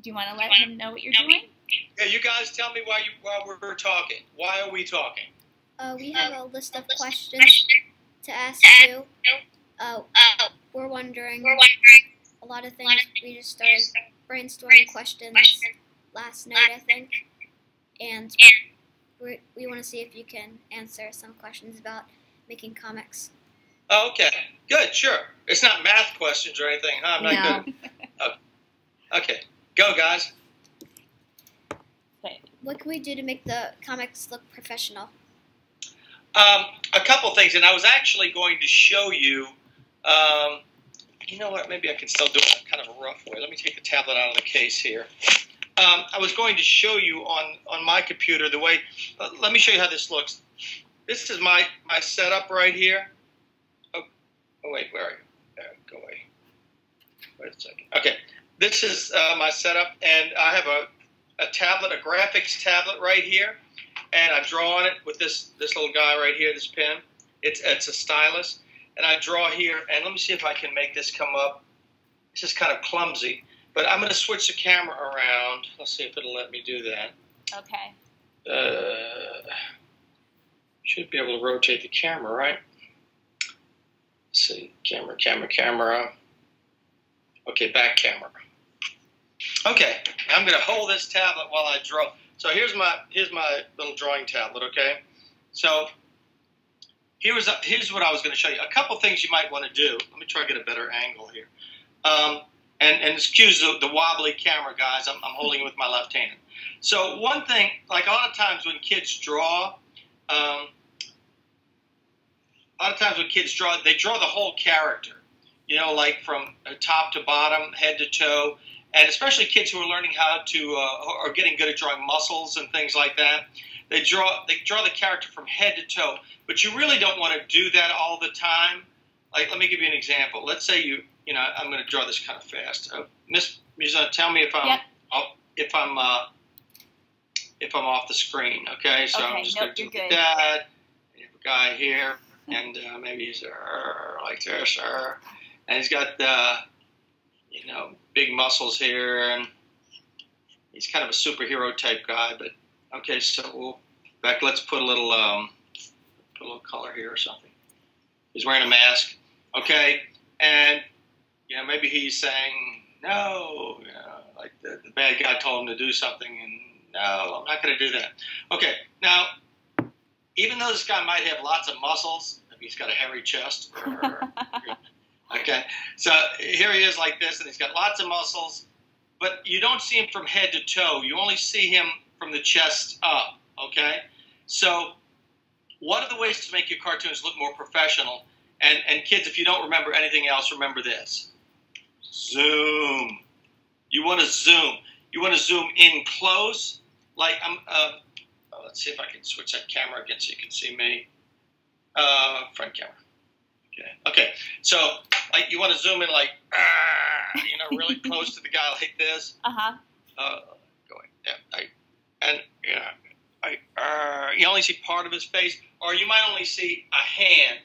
Do you want to let him know what you're doing? Yeah, you guys tell me while we're talking. Why are we talking? We have a list of questions to ask you. We're wondering a lot of things. We just started brainstorming questions last night, I think, and we want to see if you can answer some questions about making comics. Oh, okay, good, sure. It's not math questions or anything, huh? I'm not good. Okay, go guys. Okay. What can we do to make the comics look professional? A couple things, and I was actually going to show you. You know what? Maybe I can still do it in kind of a rough way. Let me take the tablet out of the case here. I was going to show you on my computer the way. Let me show you how this looks. This is my setup right here. Oh wait, where are you? Go away. Wait a second. Okay, this is my setup, and I have a tablet, a graphics tablet right here, and I draw on it with this little guy right here, this pen. It's a stylus, and I draw here, and let me see if I can make this come up. This is kind of clumsy, but I'm going to switch the camera around. Let's see if it'll let me do that. Okay. Should be able to rotate the camera, right? Let's see, camera. Okay, back camera. Okay, I'm going to hold this tablet while I draw. So here's my little drawing tablet. Okay, so here's what I was going to show you. A couple things you might want to do. Let me try to get a better angle here. And excuse the wobbly camera, guys. I'm holding it with my left hand. So one thing, like a lot of times when kids draw, they draw the whole character. You know, like from top to bottom, head to toe. And especially kids who are learning how to, are getting good at drawing muscles and things like that, they draw the character from head to toe. But you really don't want to do that all the time. Like, let me give you an example. Let's say I'm going to draw this kind of fast. Miss Musa, tell me if I'm off the screen. Okay, so I'm just going to do that. You have a guy here, and maybe he's like this, and he's got big muscles here, and he's kind of a superhero type guy. But okay, so let's put a little color here or something. He's wearing a mask. Okay, and maybe he's saying no, like the bad guy told him to do something, and no, I'm not going to do that. Okay, now even though this guy might have lots of muscles, maybe he's got a hairy chest. Okay, so here he is like this, and he's got lots of muscles, but you don't see him from head to toe. You only see him from the chest up, okay? So one of the ways to make your cartoons look more professional, and kids, if you don't remember anything else, remember this. Zoom. You want to zoom. You want to zoom in close. Like, let's see if I can switch that camera again so you can see me. Front camera. Okay, so like you want to zoom in like, really close to the guy like this. Going, you only see part of his face, or you might only see a hand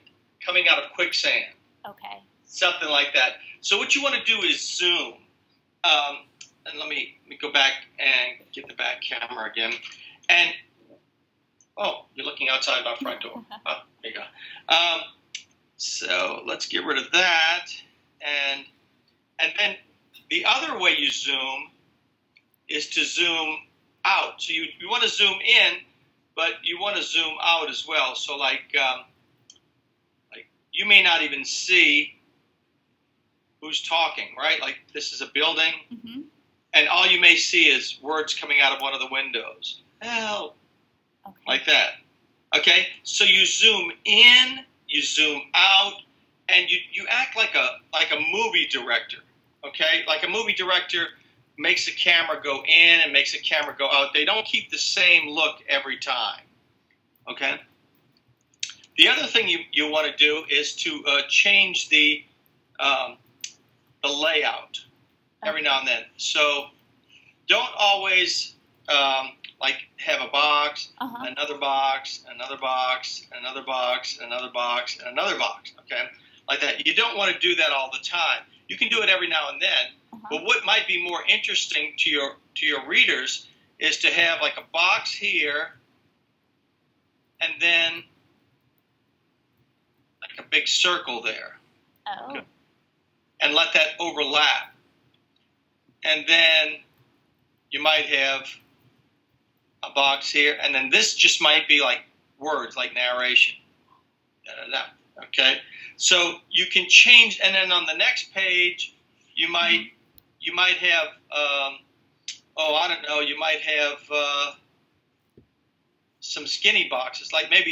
coming out of quicksand. Okay. Something like that. So what you want to do is zoom. And let me go back and get the back camera again. And, you're looking outside my front door. Oh, there you go. So let's get rid of that, and then the other way you zoom is to zoom out. So you want to zoom in, but you want to zoom out as well. So like you may not even see who's talking, right? Like this is a building, and all you may see is words coming out of one of the windows. Help, like that. Okay, so you zoom in. You zoom out, and you act like a movie director, okay? Like a movie director makes the camera go in and makes the camera go out. They don't keep the same look every time, okay? The other thing you want to do is to change the layout every now and then. So don't always like have a box, another box, another box, another box, another box, and another box, okay? Like that. You don't want to do that all the time. You can do it every now and then, But what might be more interesting to your readers is to have like a box here, and then like a big circle there. Oh. Okay. And let that overlap. And then you might have a box here, and then this just might be like words, like narration. Okay, so you can change, and then on the next page, you might have, I don't know, you might have some skinny boxes, like maybe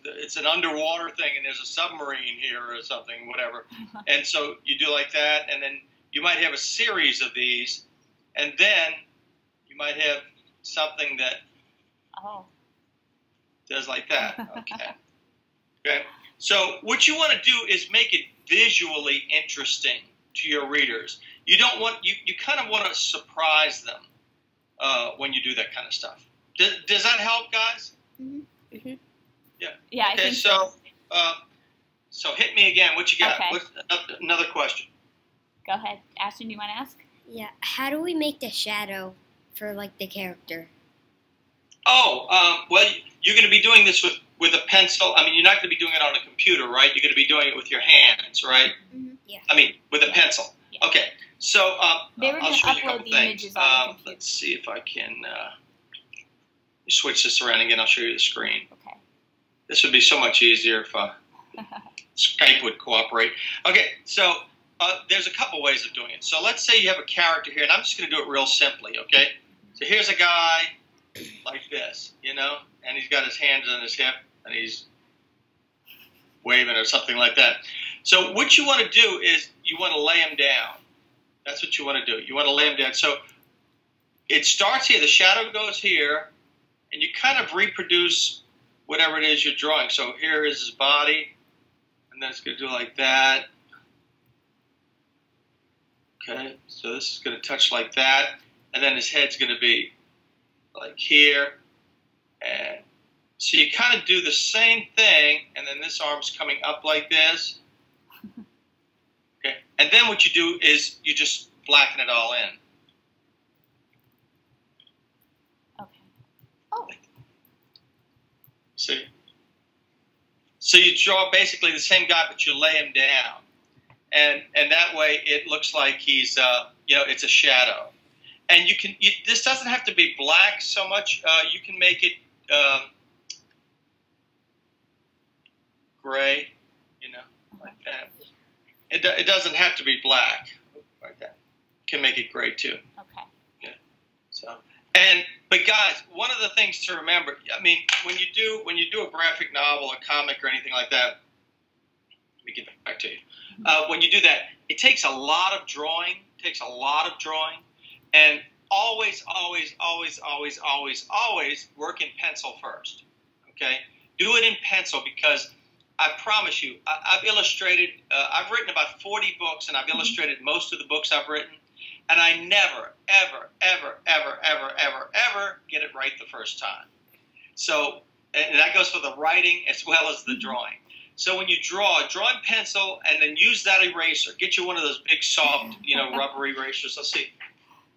it's an underwater thing, and there's a submarine here or something, whatever, and so you do like that, and then you might have a series of these, and then you might have something that does like that. Okay. Okay. So what you want to do is make it visually interesting to your readers. You don't want you kind of want to surprise them when you do that kind of stuff. Does that help, guys? Mm-hmm. Mm-hmm. Yeah. Yeah. Okay. I think So hit me again. What you got? Okay. What's another question? Go ahead, Ashton. Do you want to ask? Yeah. How do we make the shadow for like the character? Oh, well, you're going to be doing this with a pencil. I mean, you're not going to be doing it on a computer, right? You're going to be doing it with your hands, right? Mm-hmm. Yeah. I mean, with a pencil. Yeah. Okay. So They were I'll going to show you a upload couple the things. images on the computer. Let's see if I can switch this around again. I'll show you the screen. Okay. This would be so much easier if Skype would cooperate. Okay, so there's a couple ways of doing it. So let's say you have a character here, and I'm just going to do it real simply, okay? So here's a guy like this, and he's got his hands on his hip, and he's waving or something like that. So what you want to do is you want to lay him down. That's what you want to do. You want to lay him down. So it starts here. The shadow goes here, and you kind of reproduce whatever it is you're drawing. So here is his body, and then it's going to do like that. Okay, so this is going to touch like that, and then his head's going to be like here. And so you kind of do the same thing, and then this arm's coming up like this. Okay, and then what you do is you just blacken it all in. Okay. Oh. See? So you draw basically the same guy, but you lay him down. And that way it looks like he's, it's a shadow. And this doesn't have to be black so much. You can make it gray, like that. It doesn't have to be black like that. You can make it gray too. Okay. Yeah. So, but guys, one of the things to remember, I mean, when you do a graphic novel, a comic, or anything like that, let me get that back to you. When you do that, it takes a lot of drawing. And always work in pencil first. Okay, do it in pencil because I promise you, I've illustrated. I've written about 40 books, and I've illustrated most of the books I've written. And I never, ever get it right the first time. So, and that goes for the writing as well as the drawing. So when you draw in pencil and then use that eraser. Get you one of those big, soft, rubber erasers. Let's see.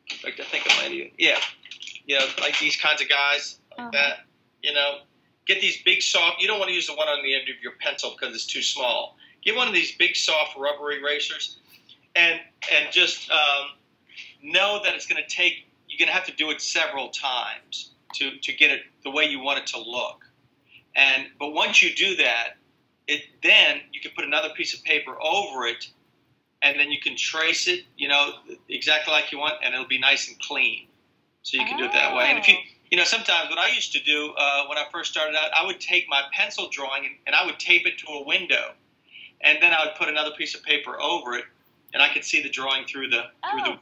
In fact, I think I might even, like these kinds of guys like that. Get these big, soft. You don't want to use the one on the end of your pencil because it's too small. Get one of these big, soft rubber erasers, and just know that it's going to take. You're going to have to do it several times to get it the way you want it to look. But once you do that, then you can put another piece of paper over it, and then you can trace it, exactly like you want, and it'll be nice and clean. So you can do it that way. And if you, sometimes what I used to do when I first started out, I would take my pencil drawing and I would tape it to a window, and then I would put another piece of paper over it, and I could see the drawing through the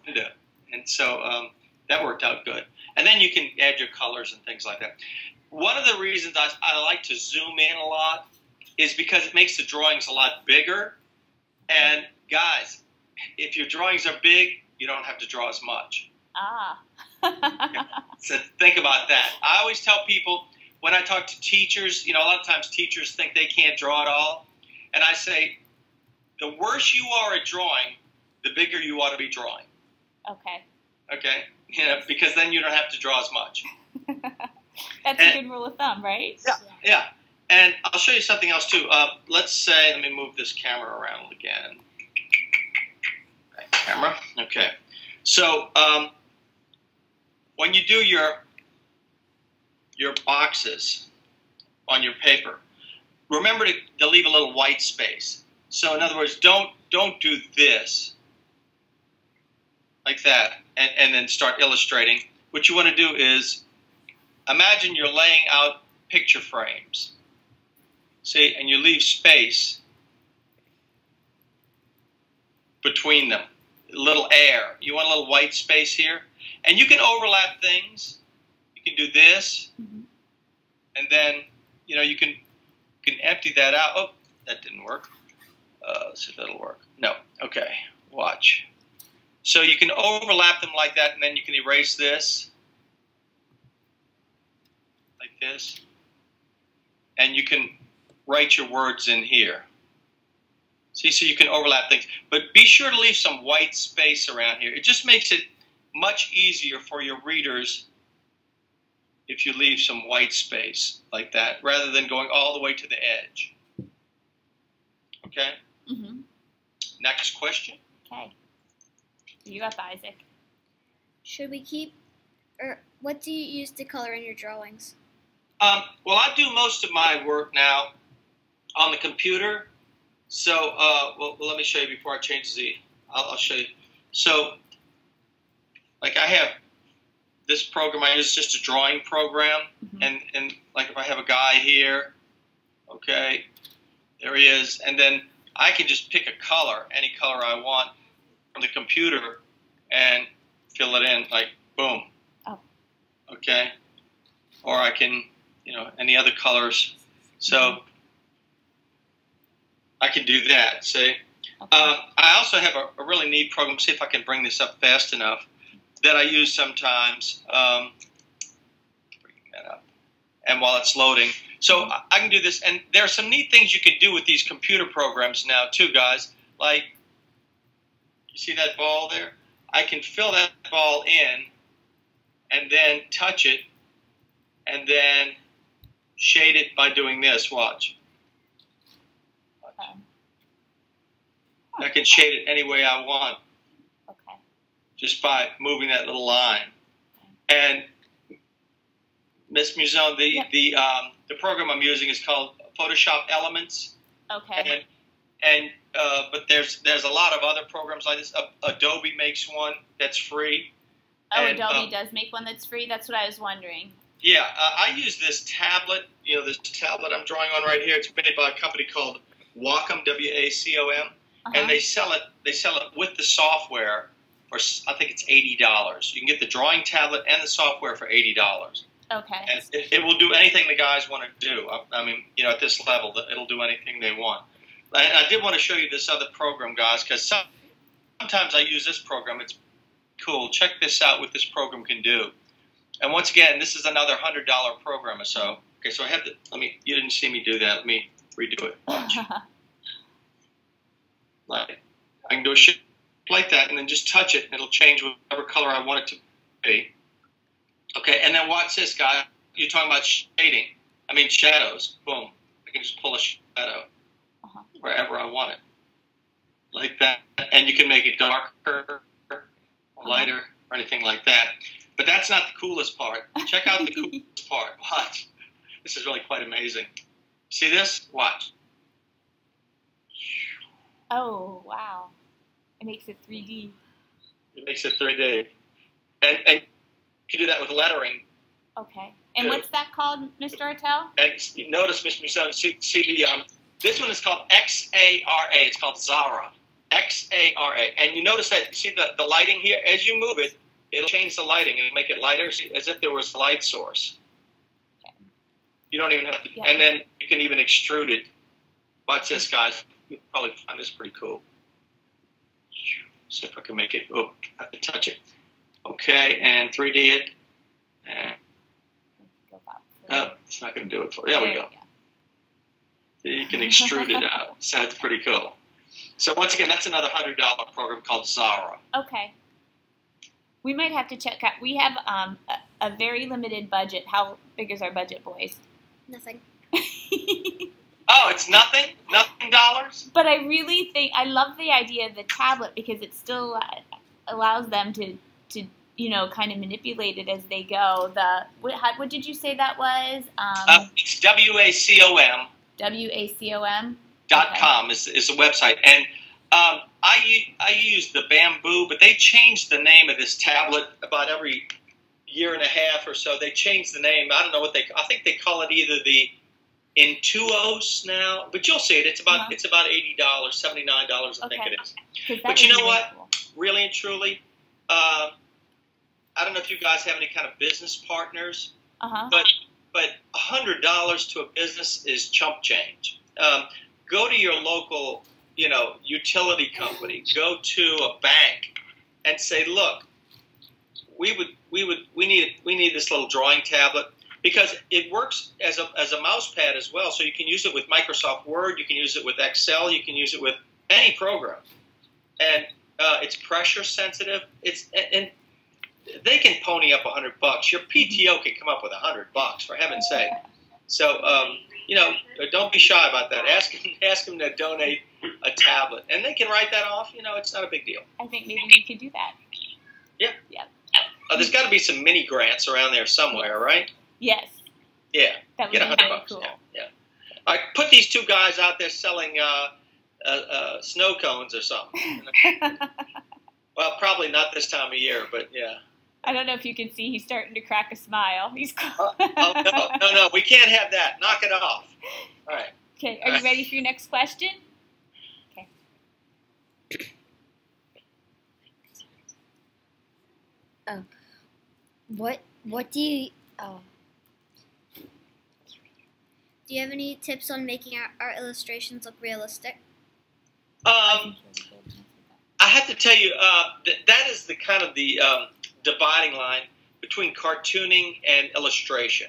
window. And so that worked out good. And then you can add your colors and things like that. One of the reasons I like to zoom in a lot is because it makes the drawings a lot bigger. And guys, if your drawings are big, you don't have to draw as much. So think about that. I always tell people when I talk to teachers, a lot of times teachers think they can't draw at all. And I say, the worse you are at drawing, the bigger you ought to be drawing. Okay. Okay, because then you don't have to draw as much. That's a good rule of thumb, right? Yeah. And I'll show you something else too. Let's say, let me move this camera around again. Right, camera. Okay. So when you do your boxes on your paper, remember to leave a little white space. So in other words, don't do this like that and then start illustrating. What you want to do is imagine you're laying out picture frames. See, and you leave space between them, a little air. You want a little white space here, and you can overlap things. You can do this, and then you can empty that out. Oh, that didn't work. Let's see if that'll work. No. Okay. Watch. So you can overlap them like that, and then you can erase this like this, and you can write your words in here. See, so you can overlap things. But be sure to leave some white space around here. It just makes it much easier for your readers if you leave some white space like that, rather than going all the way to the edge. Okay? Mm-hmm. Next question. Okay. You up, Isaac. Should we keep, or what do you use to color in your drawings? Well, I do most of my work now on the computer. So, well, let me show you before I change I'll show you. So, like I have this program I use, just a drawing program. And like if I have a guy here, okay, there he is. And then I can just pick a color, any color I want from the computer and fill it in, like, boom. Oh. Okay. Or I can, any other colors. So I can do that, see? Okay. I also have a really neat program, see if I can bring this up fast enough, that I use sometimes. Bring that up. And while it's loading. So I can do this, and there are some neat things you can do with these computer programs now too, guys. Like, you see that ball there? I can fill that ball in and then touch it and then shade it by doing this. Watch. I can shade it any way I want. Okay. Just by moving that little line. And Miss Muzone, the program I'm using is called Photoshop Elements. Okay. But there's a lot of other programs like this. Adobe makes one that's free. Oh, and Adobe does make one that's free? That's what I was wondering. Yeah, I use this tablet. This tablet I'm drawing on right here. It's made by a company called Wacom, W-A-C-O-M, and they sell it with the software for, I think it's $80. You can get the drawing tablet and the software for $80. Okay. And it will do anything the guys want to do. I mean, at this level, it'll do anything they want. And I did want to show you this other program, guys, because sometimes I use this program. It's cool. Check this out, what this program can do. And once again, this is another $100 program or so. Okay, so I have to, you didn't see me do that. Let me redo it. Watch. Like, I can do a shape like that and then just touch it, and it'll change whatever color I want it to be. Okay, and then watch this, guy. You're talking about shading. Shadows. Boom. I can just pull a shadow wherever I want it. Like that. And you can make it darker, lighter, or anything like that. But that's not the coolest part. Check out the coolest part. Watch. This is really quite amazing. See this? Watch. Oh, wow. It makes it 3D. It makes it 3D. And you can do that with lettering. Okay. And what's that called, Mr. Artell? And notice, Mr. Muson, see this one is called X-A-R-A. It's called Zara. X-A-R-A. And you notice that, see the lighting here? As you move it, it'll change the lighting. It'll make it lighter, as if there was a light source. Okay. You don't even have to. Yeah. And then you can even extrude it. Watch this, guys. You'll probably find this pretty cool. See if I can make it. Oh, I have to touch it. Okay, and 3D it. And, it's not going to do it for you. There we go. You can extrude it out. So that's pretty cool. So once again, that's another $100 program called Zara. Okay. We might have to check out. We have a very limited budget. How big is our budget, boys? Nothing. Oh, it's nothing? Nothing dollars? But I really think I love the idea of the tablet because it still allows them to kind of manipulate it as they go. What did you say that was? It's WACOM. WACOM. .com is the website, and I use the Bamboo, but they changed the name of this tablet about every year and a half or so. They changed the name. I don't know what I think they call it either the Intuos now, but you'll see it. It's about $80, $79, I think it is. But you know what? Cool. Really and truly, I don't know if you guys have any kind of business partners, but $100 to a business is chump change. Go to your local, utility company. Go to a bank and say, look, we need this little drawing tablet because it works as a mouse pad as well. So you can use it with Microsoft Word. You can use it with Excel. You can use it with any program, and it's pressure sensitive. And they can pony up $100. Your PTO can come up with $100 for heaven's sake. So don't be shy about that. Ask them to donate a tablet, and they can write that off. It's not a big deal. I think maybe you could do that. Yeah. Yeah. There's got to be some mini grants around there somewhere, right? Yes. Yeah. That would be really cool. Yeah. I put these two guys out there selling snow cones or something. Well, probably not this time of year, but yeah. I don't know if you can see, he's starting to crack a smile. He's no, we can't have that. Knock it off. All right. Okay, are you ready for your next question? Okay. What do you Do you have any tips on making our illustrations look realistic? I have to tell you, that is the kind of the dividing line between cartooning and illustration.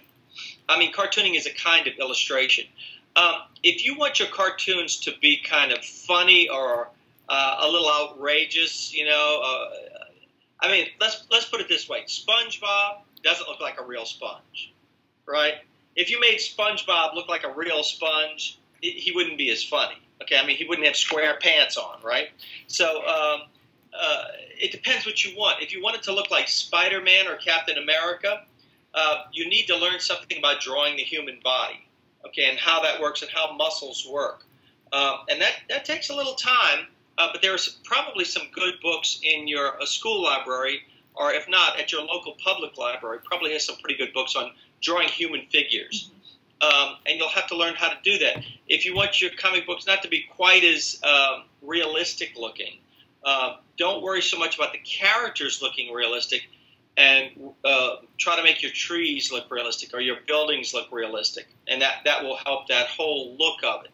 I mean, cartooning is a kind of illustration. If you want your cartoons to be kind of funny or a little outrageous, I mean, let's put it this way: SpongeBob doesn't look like a real sponge, right? If you made SpongeBob look like a real sponge, he wouldn't be as funny. Okay, I mean, he wouldn't have square pants on, right? So it depends what you want. If you want it to look like Spider-Man or Captain America, you need to learn something about drawing the human body, okay, and how that works and how muscles work. And that takes a little time, but there's probably some good books in your school library, or if not, at your local public library, probably has some pretty good books on drawing human figures. And you'll have to learn how to do that. If you want your comic books not to be quite as realistic looking, don't worry so much about the characters looking realistic, and try to make your trees look realistic or your buildings look realistic, and that will help that whole look of it.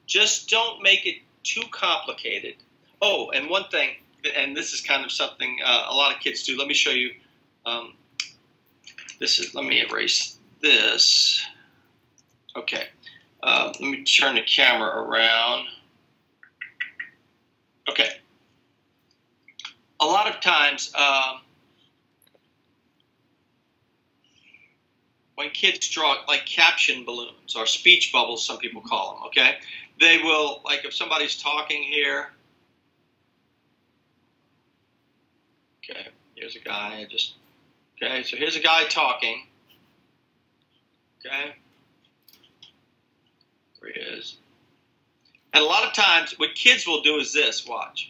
Just don't make it too complicated. Oh, and one thing, and this is kind of something a lot of kids do. Let me show you. Let me erase this. Okay. Let me turn the camera around. Okay. A lot of times, when kids draw like caption balloons or speech bubbles, some people call them, okay? They will, like if somebody's talking here, okay, here's a guy, okay, so here's a guy talking, okay, there he is. And a lot of times what kids will do is this, watch.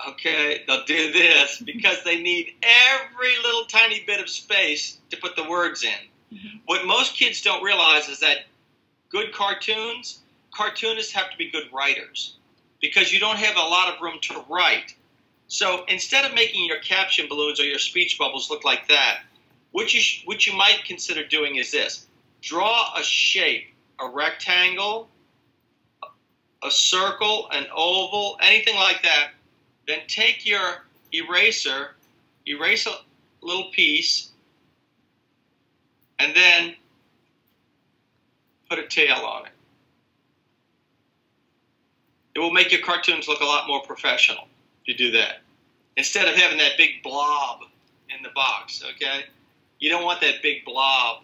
Okay, they'll do this because they need every little tiny bit of space to put the words in. Mm-hmm. What most kids don't realize is that good cartoonists have to be good writers because you don't have a lot of room to write. So instead of making your caption balloons or your speech bubbles look like that, what you might consider doing is this. Draw a shape, a rectangle, a circle, an oval, anything like that. Then take your eraser, erase a little piece, and then put a tail on it. It will make your cartoons look a lot more professional. you do that. Instead of having that big blob in the box, okay? You don't want that big blob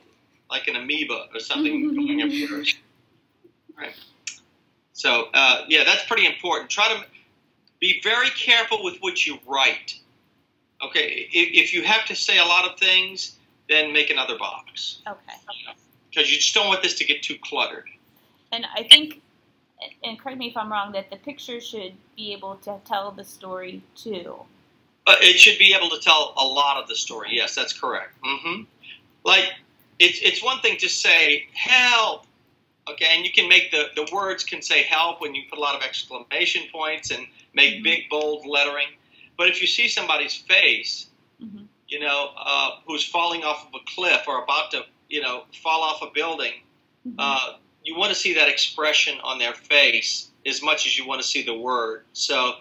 like an amoeba or something going everywhere. Right. So, yeah, that's pretty important. Try to be very careful with what you write. Okay, if you have to say a lot of things, then make another box. Okay. Because you just don't want this to get too cluttered. And I think, and correct me if I'm wrong, that the picture should be able to tell the story too. It should be able to tell a lot of the story. Yes, that's correct. Like, it's one thing to say, help, okay? And you can make the words can say help when you put a lot of exclamation points and make big, bold lettering. But if you see somebody's face, you know, who's falling off of a cliff or about to, you know, fall off a building, you want to see that expression on their face as much as you want to see the word. So,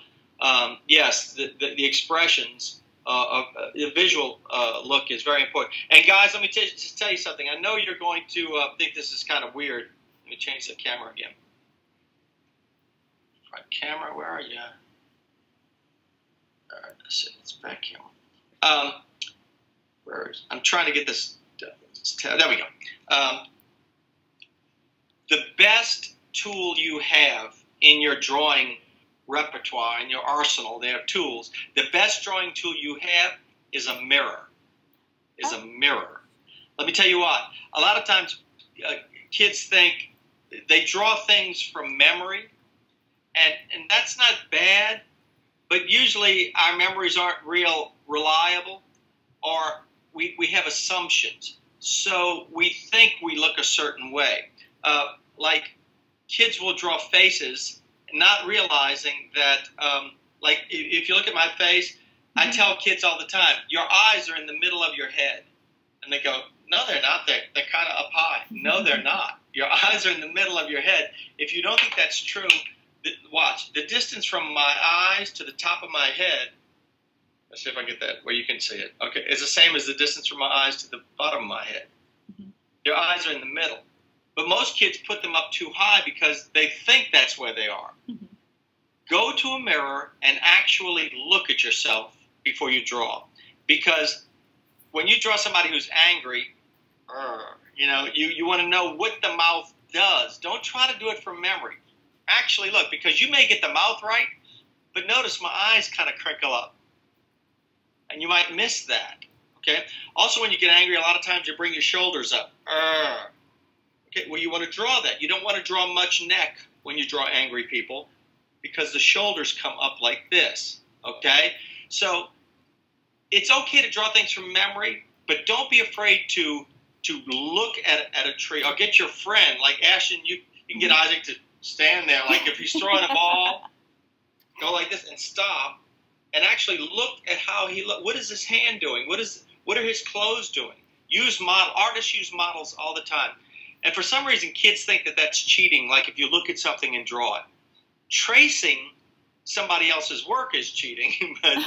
yes, the expressions, the visual look is very important. And guys, let me just tell you something. I know you're going to think this is kind of weird. Let me change the camera again. Front camera, where are you? All right, let's see. It's back camera. I'm trying to get this. There we go. The best tool you have in your drawing repertoire, in your arsenal, they have tools. The best drawing tool you have is a mirror. Let me tell you what. A lot of times kids think they draw things from memory, and that's not bad, but usually our memories aren't real reliable, or we have assumptions. So we think we look a certain way. Like kids will draw faces not realizing that, like, if you look at my face, I tell kids all the time, your eyes are in the middle of your head. And they go, no, they're not. They're kind of up high. No, they're not. Your eyes are in the middle of your head. If you don't think that's true, watch. The distance from my eyes to the top of my head, let's see if I get that where you can see it. Okay, it's the same as the distance from my eyes to the bottom of my head. Your eyes are in the middle. But most kids put them up too high because they think that's where they are. Go to a mirror and actually look at yourself before you draw. Because when you draw somebody who's angry, you know, you want to know what the mouth does. Don't try to do it from memory. Actually look, because you may get the mouth right, but notice my eyes kind of crinkle up. And you might miss that. Okay? Also, when you get angry, a lot of times you bring your shoulders up. Okay, well, you want to draw that. You don't want to draw much neck when you draw angry people because the shoulders come up like this, okay? So it's okay to draw things from memory, but don't be afraid to look at a tree. Or get your friend, like Ashton, you can get Isaac to stand there. Like if he's throwing a ball, go like this and stop and actually look at how he looks. What is his hand doing? What are his clothes doing? Artists use models all the time. And for some reason, kids think that that's cheating, like if you look at something and draw it. Tracing somebody else's work is cheating, but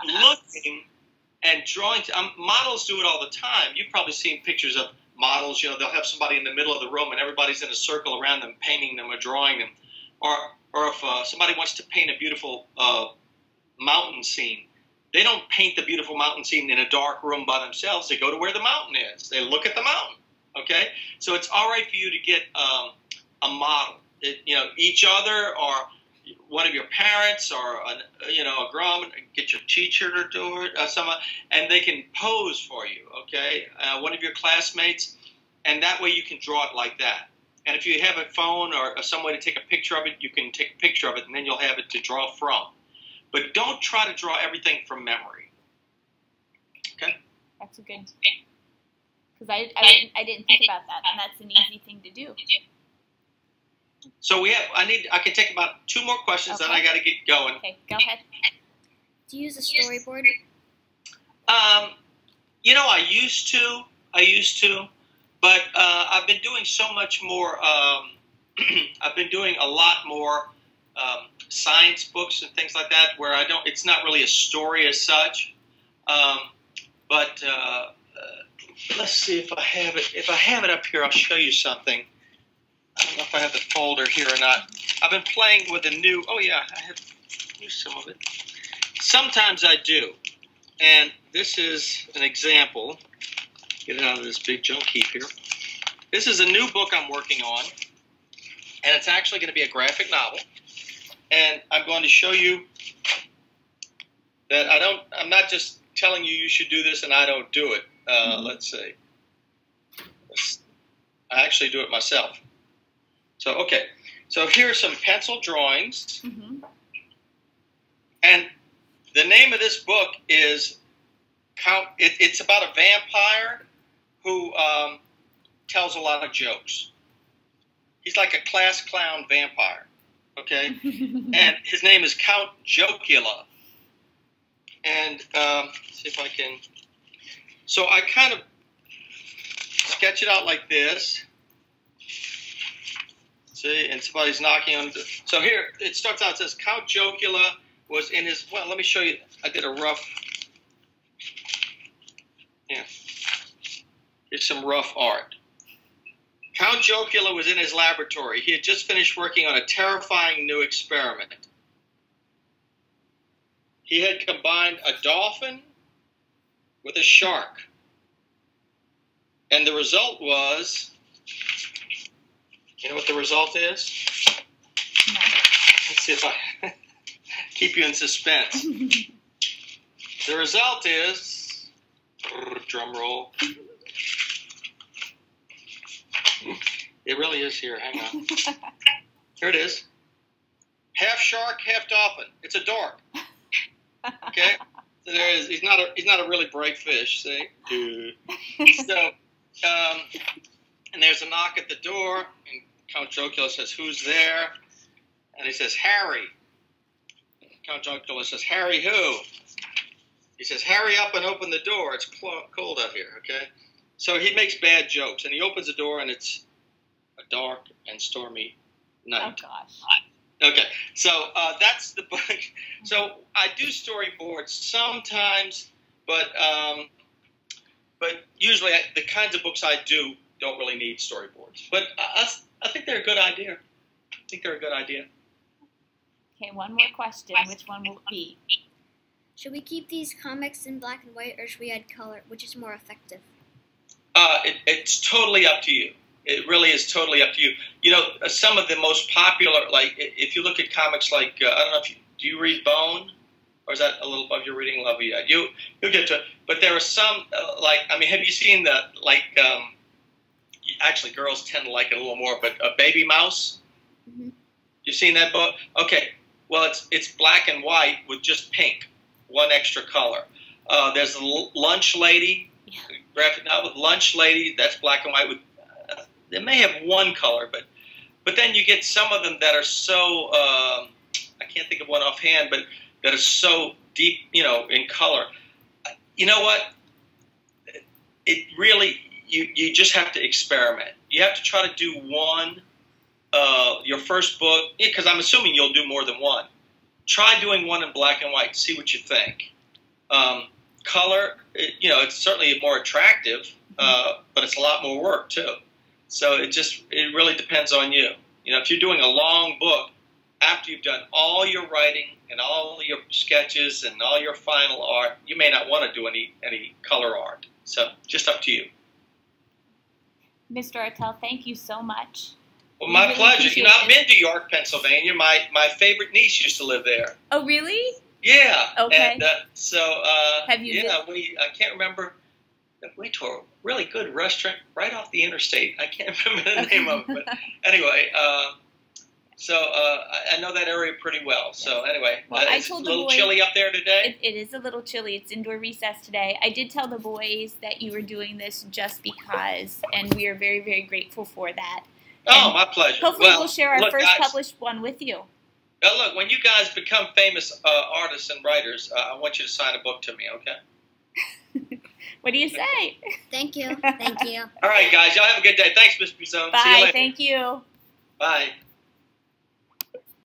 looking and drawing, models do it all the time. You've probably seen pictures of models, you know, they'll have somebody in the middle of the room and everybody's in a circle around them, painting them or drawing them. Or if somebody wants to paint a beautiful mountain scene, they don't paint the beautiful mountain scene in a dark room by themselves. They go to where the mountain is. They look at the mountain. Okay, so it's all right for you to get a model. You know, each other or one of your parents or a grown, get your teacher to do it, and they can pose for you. Okay, one of your classmates, and that way you can draw it like that. And if you have a phone or some way to take a picture of it, you can take a picture of it, and then you'll have it to draw from. But don't try to draw everything from memory. Okay, that's a good. Because I didn't think about that, and that's an easy thing to do. So I can take about 2 more questions, then I got to get going. Okay, go ahead. Do you use a storyboard? You know, I used to, but I've been doing so much more. I've been doing a lot more science books and things like that, where it's not really a story as such, but. Let's see if I have it. If I have it up here, I'll show you something. I don't know if I have the folder here or not. I've been playing with a new. Oh yeah, I have used some of it. Sometimes I do. And this is an example. Get it out of this big junk heap here. This is a new book I'm working on. And it's actually going to be a graphic novel. And I'm going to show you that I'm not just telling you should do this and I don't do it. Let's see. I actually do it myself. So, okay. So here are some pencil drawings. And the name of this book is it's about a vampire who tells a lot of jokes. He's like a class clown vampire, okay? And his name is Count Jocula. And see if I can. So I kind of sketch it out like this. See, and somebody's knocking on the. So here it starts out. It says Count Jocula was in his. Well, let me show you. I did a rough. Yeah. Here's some rough art. Count Jocula was in his laboratory. He had just finished working on a terrifying new experiment. He had combined a dolphin with a shark. And the result was, you know what the result is? No. Let's see if I keep you in suspense. The result is, drum roll. It really is here. Hang on. Here it is. Half shark, half dolphin. It's a dork. Okay. So there is. He's not a really bright fish. See. So, and there's a knock at the door, and Count Jocula says, "Who's there?" And he says, "Harry." Count Jocula says, "Harry who?" He says, "Hurry up and open the door. It's cold out here." Okay. So he makes bad jokes, and he opens the door, and it's a dark and stormy night. Oh, gosh. Okay, so that's the book. So I do storyboards sometimes, but usually the kinds of books I do don't really need storyboards. But I think they're a good idea. Okay, one more question. Which one will it be? Should we keep these comics in black and white, or should we add color? Which is more effective? It's totally up to you. It really is totally up to you. You know, some of the most popular, like if you look at comics like, I don't know if do you read Bone? Or is that a little above your reading level yet? You'll get to it. But there are some, have you seen actually girls tend to like it a little more, but Baby Mouse? Mm-hmm. You've seen that book? Okay. Well, it's black and white with just pink, one extra color. There's the Lunch Lady, graphic novel, Lunch Lady, that's black and white with, they may have one color, but then you get some of them that are so, I can't think of one offhand, but that are so deep, in color. You know what? It really, you just have to experiment. You have to try to do one, your first book, because I'm assuming you'll do more than one. Try doing one in black and white, see what you think. Color, it's certainly more attractive, but it's a lot more work too. So it really depends on you. If you're doing a long book, after you've done all your writing and all your sketches and all your final art, you may not want to do any color art. So just up to you. Mr. Artell, thank you so much. Well, my pleasure. I've been to York, Pennsylvania. My favorite niece used to live there. Oh, really? Yeah. Okay. And have you? Yeah, I can't remember. We went to a really good restaurant right off the interstate. I can't remember the name of it, but anyway. I know that area pretty well. So anyway, well, it's a little chilly up there today. It is a little chilly. It's indoor recess today. I did tell the boys that you were doing this just because, and we are very, very grateful for that. Oh, my pleasure. Hopefully we'll share our first published one with you. Look, when you guys become famous artists and writers, I want you to sign a book to me, okay? What do you say? Thank you. Thank you. All right, guys. Y'all have a good day. Thanks, Miss Bizone. Bye. See you later. Thank you. Bye.